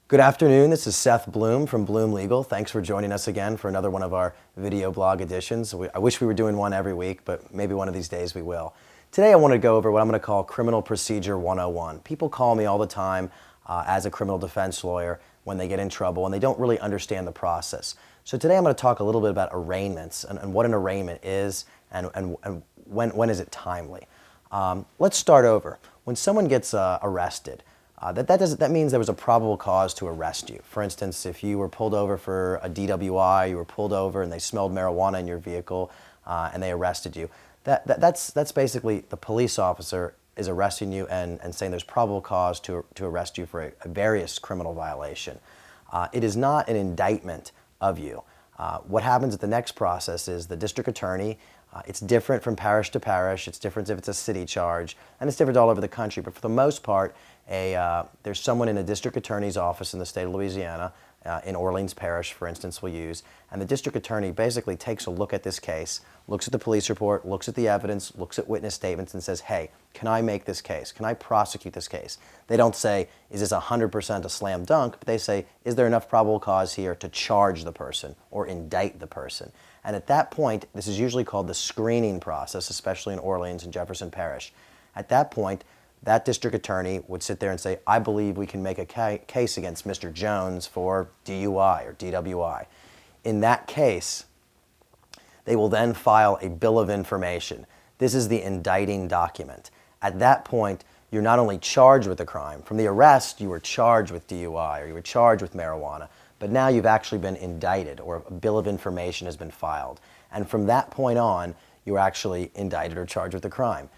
Good afternoon, this is Seth Bloom from Bloom Legal. Thanks for joining us again for another one of our video blog editions. I wish we were doing one every week, but maybe one of these days we will. Today I want to go over what I'm going to call Criminal Procedure 101. People call me all the time as a criminal defense lawyer when they get in trouble and they don't really understand the process. So today I'm going to talk a little bit about arraignments and what an arraignment is and when is it timely. Let's start over. When someone gets arrested, that means there was a probable cause to arrest you. For instance, if you were pulled over for a DWI, you were pulled over and they smelled marijuana in your vehicle and they arrested you, that's basically the police officer is arresting you and saying there's probable cause to arrest you for a various criminal violation. It is not an indictment of you. What happens at the next process is the district attorney, it's different from parish to parish, it's different if it's a city charge, and it's different all over the country, but for the most part, there's someone in a district attorney's office in the state of Louisiana, in Orleans Parish, for instance, we'll use, and the district attorney basically takes a look at this case, looks at the police report, looks at the evidence, looks at witness statements, and says, hey, can I make this case? Can I prosecute this case? They don't say, is this 100% a slam dunk, but they say, is there enough probable cause here to charge the person or indict the person? And at that point, this is usually called the screening process, especially in Orleans and Jefferson Parish. At that point, that district attorney would sit there and say, I believe we can make a case against Mr. Jones for DUI or DWI. In that case, they will then file a bill of information. This is the indicting document. At that point, you're not only charged with the crime. From the arrest, you were charged with DUI or you were charged with marijuana, but now you've actually been indicted or a bill of information has been filed. And from that point on, you're actually indicted or charged with the crime.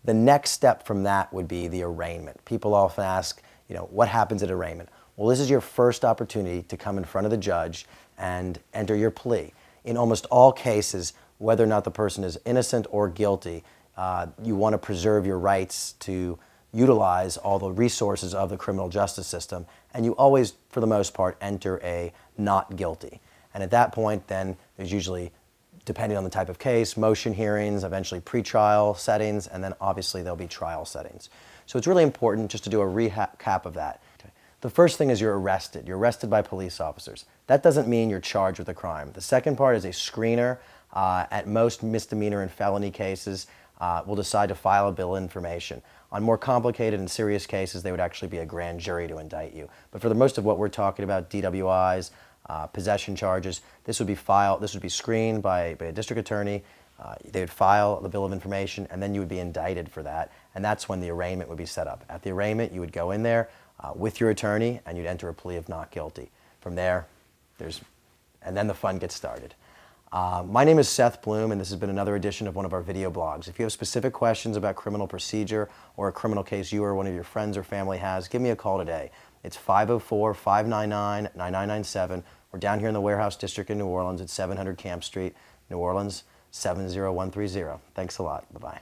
The next step from that would be the arraignment. People often ask, what happens at arraignment? Well, this is your first opportunity to come in front of the judge and enter your plea. In almost all cases, whether or not the person is innocent or guilty, you want to preserve your rights to utilize all the resources of the criminal justice system, and you always, for the most part, enter a not guilty. And at that point, then, there's usually, depending on the type of case, motion hearings, eventually pretrial settings, and then obviously there'll be trial settings. So it's really important just to do a recap of that. The first thing is you're arrested. You're arrested by police officers. That doesn't mean you're charged with a crime. The second part is a screener. At most misdemeanor and felony cases, will decide to file a bill of information. On more complicated and serious cases, they would actually be a grand jury to indict you. But for the most of what we're talking about, DWIs, possession charges, this would be screened by a district attorney. They would file the bill of information, and then you would be indicted for that. And that's when the arraignment would be set up. At the arraignment, you would go in there with your attorney, and you'd enter a plea of not guilty. From there, and then the fun gets started. My name is Seth Bloom, and this has been another edition of one of our video blogs. If you have specific questions about criminal procedure or a criminal case you or one of your friends or family has, give me a call today. It's 504-599-9997. We're down here in the Warehouse District in New Orleans at 700 Camp Street, New Orleans 70130. Thanks a lot. Bye-bye.